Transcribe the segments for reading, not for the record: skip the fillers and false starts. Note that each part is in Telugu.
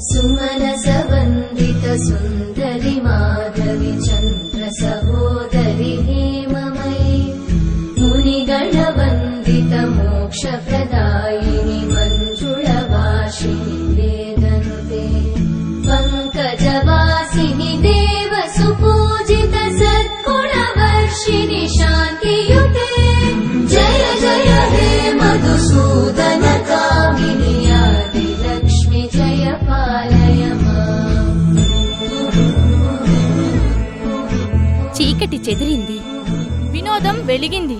सुमनसवन्दित सुन्दरि माधवि चन्द्र सहोदरि हेममयि मुनिगणवन्दित मोक्षप्रदायिनि मञ्जुळभाषिणि वेदनुते पङ्कजवासिनि देव सुपूजित सद्गुणवर्षिणि शान्तियुते जय जय हे मधुसूदन कामिनि आदिलक्ष्मि जय पालय माम्। చీకటి చెదిరింది, వినోదం వెలిగింది.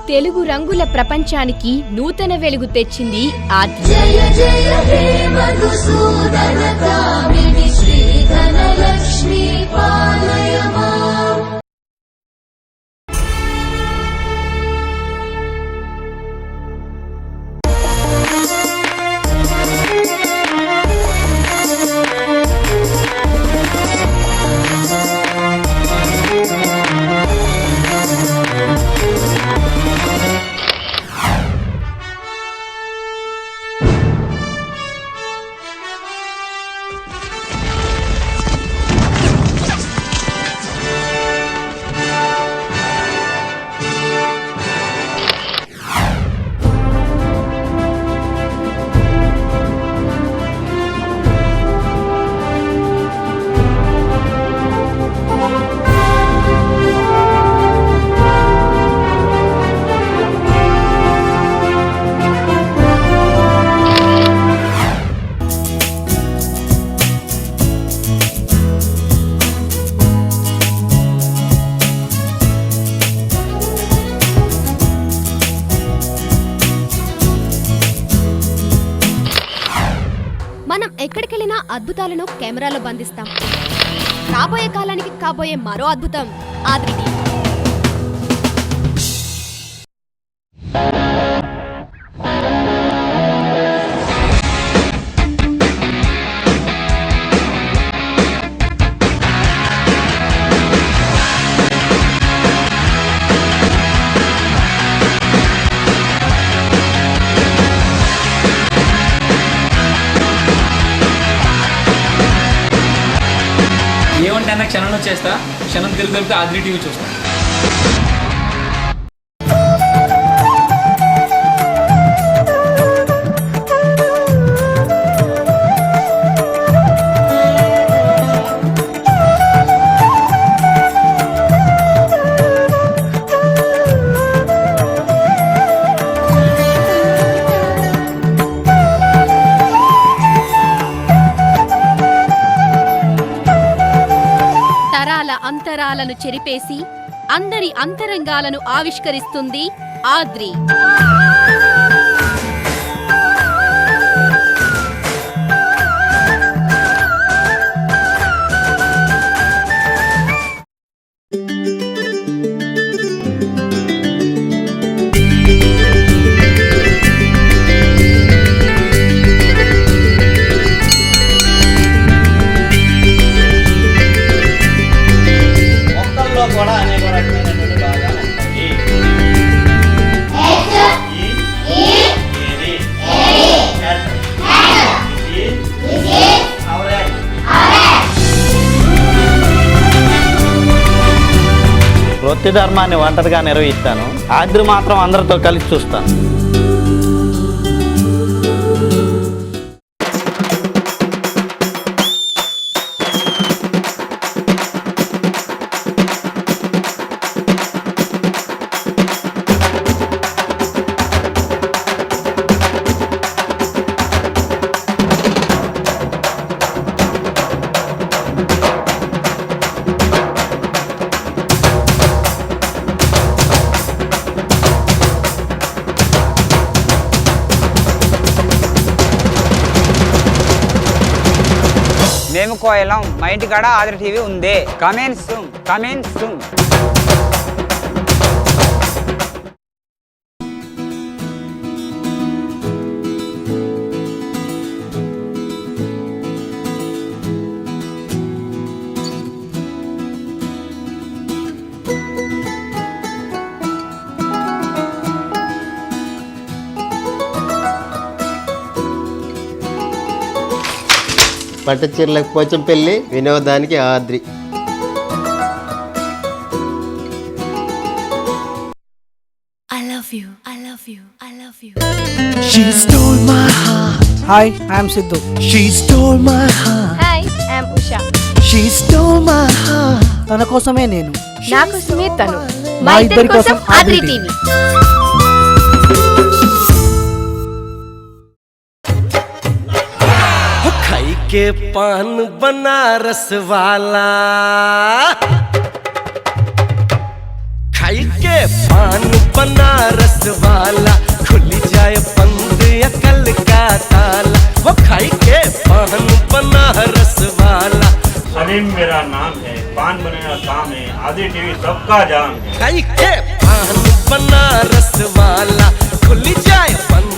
తెలుగు రంగుల ప్రపంచానికి నూతన వెలుగు తెచ్చింది ఆద్రి. జయ జయ హే మధుసూదన కామిని శ్రీధనలక్ష్మీ పాలయ మామ్। మనం ఎక్కడికెళ్ళినా అద్భుతాలను కెమెరాలో బంధిస్తాం. రాబోయే కాలానికి కాబోయే మరో అద్భుతం ఆద్రిది. ఏమంటే అన్న క్షణంలో చేస్తా, క్షణం తిరిగి ఆద్రి టీవీ చూస్తా. అంతరాలను చెరిపేసి అందరి అంతరంగాలను ఆవిష్కరిస్తుంది ఆద్రి. వృత్తి ధర్మాన్ని ఒంటరిగా నిర్వహిస్తాను, ఆద్రి మాత్రం అందరితో కలిసి చూస్తాను. మేము కోయలం, మా ఇంటికాడ ఆద్రి టీవీ ఉంది. Comment soon, comment soon. పట్టు చీరలకు పోచంపల్లి, వినోదానికి ఆద్రి. She stole my heart. Hi, I am Sidhu. She stole my heart. Hi I'm Usha. She stole my heart. తన కోసమే నేను. నా కోసమే తను. మా ఇద్దరి కోసం ఆద్రి టీవీ. खाई के पान बनारस वाला, खाई के पान बनारस वाला, खुल जाए बंद अकल का ताला. वो खाई के पान बनारस वाला. सलीम मेरा नाम है, पान बनेगा काम है, आदि टीवी सबका जाम है. खाई के पान बनारस वाला, खुल जाए बंद.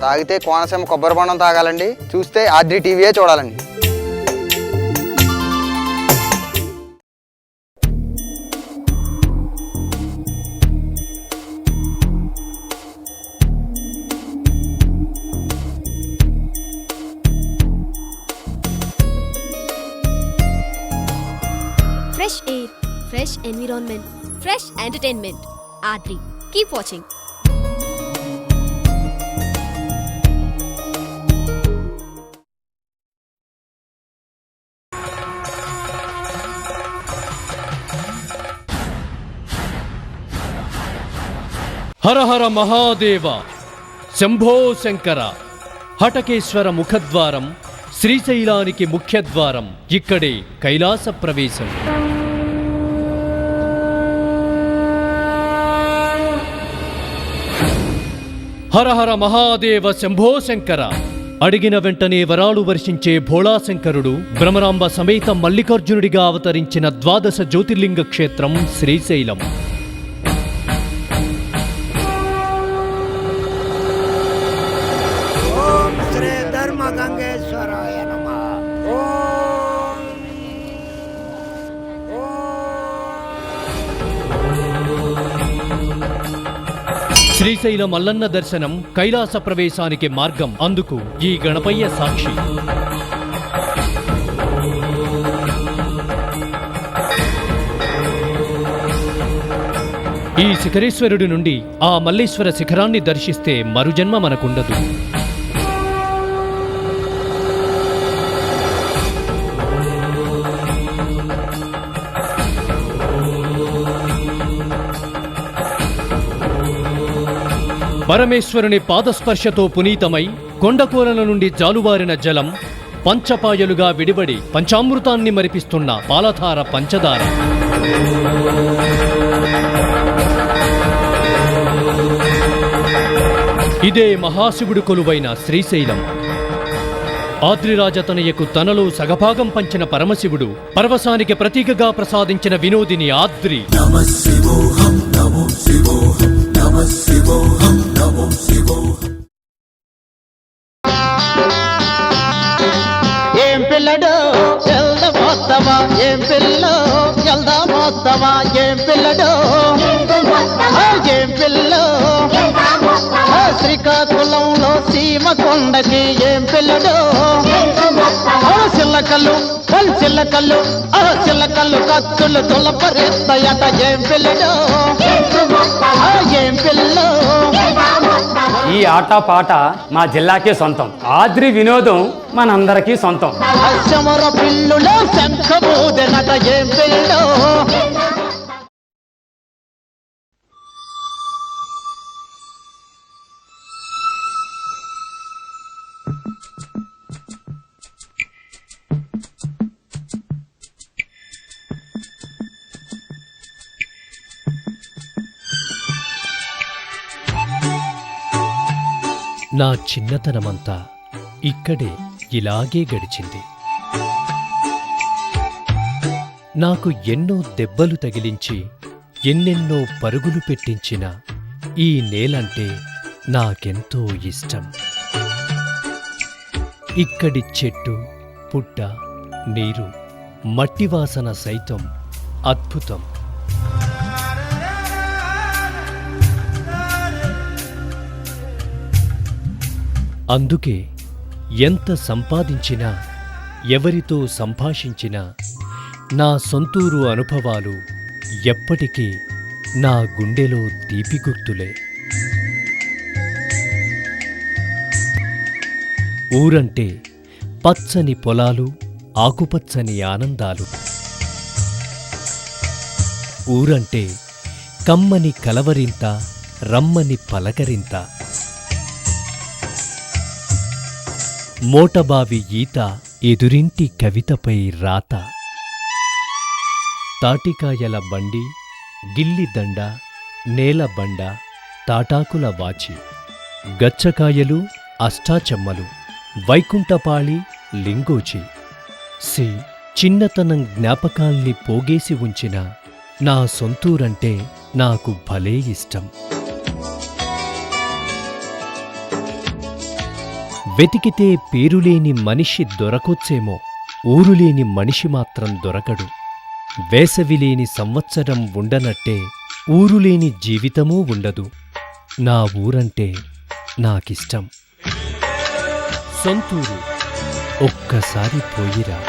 తాగితే కోనసీమ కొబ్బరి బొండం తాగాలండి, చూస్తే ఆద్రి టీవీయే చూడాలండి. Fresh air, fresh environment, fresh entertainment. Aadri. Keep watching. Hara Hara Mahadeva, Shambho Shankara. Hatakeshwara ముఖద్వారం, శ్రీశైలానికి ముఖ్యద్వారం. ఇక్కడే కైలాస ప్రవేశం. హర హర మహాదేవ, శంభో శంకర. అడిగిన వెంటనే వరాలు వర్షించే భోళాశంకరుడు భ్రమరాంబ సమేత మల్లికార్జునుడిగా అవతరించిన ద్వాదశ జ్యోతిర్లింగ క్షేత్రం శ్రీశైలం. శ్రీశైల మల్లన్న దర్శనం కైలాస ప్రవేశానికి మార్గం. అందుకు ఈ గణపయ్య సాక్షి. ఈ శిఖరేశ్వరుడి నుండి ఆ మల్లేశ్వర శిఖరాన్ని దర్శిస్తే మరుజన్మ మనకుండదు. పరమేశ్వరుని పాదస్పర్శతో పునీతమై కొండకోరల నుండి జాలువారిన జలం పంచపాయలుగా విడిబడి పంచామృతాన్ని మరిపిస్తున్న పాలధార పంచదార. ఇదే మహాశివుడు కొలువైన శ్రీశైలం. ఆద్రిరాజతనయకు తనలో సగభాగం పంచిన పరమశివుడు పరవశానికి ప్రతీకగా ప్రసాదించిన వినోదిని ఆద్రి. ఏం పిల్లడు ఎల్దమోత్తవా, ఏం పిల్లో ఎల్దమోత్తవా, ఏం పిల్లడు ఏం పిల్లో శ్రీకాకుళంలో సీమ కొండకి ఏం పిల్లడు చిల్లకల్లు చిల్లకల్లు చిల్లకల్లు కత్తులు తులపరెత్తయట ఏం పిల్లడు ఏం పిల్లో. ఈ ఆట పాట మా జిల్లాకే సొంతం. ఆద్రి వినోదం మనందరికీ సొంతం. అచ్చమర పిల్లులో శంఖమూదెనట ఏం పిల్లో. నా చిన్నతనమంతా ఇక్కడే ఇలాగే గడిచింది. నాకు ఎన్నో దెబ్బలు తగిలించి ఎన్నెన్నో పరుగులు పెట్టించిన ఈ నేలంటే నాకెంతో ఇష్టం. ఇక్కడి చెట్టు, పుట్ట, నీరు, మట్టివాసన సైతం అద్భుతం. అందుకే ఎంత సంపాదించినా, ఎవరితో సంభాషించినా నా సొంతూరు అనుభవాలు ఎప్పటికీ నా గుండెలో తీపి గుర్తులే. ఊరంటే పచ్చని పొలాలు, ఆకుపచ్చని ఆనందాలు. ఊరంటే కమ్మని కలవరింత, రమ్మని పలకరింత. మోటబావి ఈత, ఎదురింటి కవితపై రాత. తాటికాయల బండి, గిల్లిదండ, నేలబండ, తాటాకుల వాచి, గచ్చకాయలు, అష్టాచెమ్మలు, వైకుంఠపాళి, లింగోచి. చిన్నతనం జ్ఞాపకాల్ని పోగేసి ఉంచిన నా సొంతూరంటే నాకు భలే ఇష్టం. వెతికితే పేరులేని మనిషి దొరకొచ్చేమో, ఊరులేని మనిషి మాత్రం దొరకడు. వేసవిలేని సంవత్సరం ఉండనట్టే ఊరులేని జీవితమూ ఉండదు. నా ఊరంటే నాకిష్టం. సొంతూరు ఒక్కసారి పోయిరా.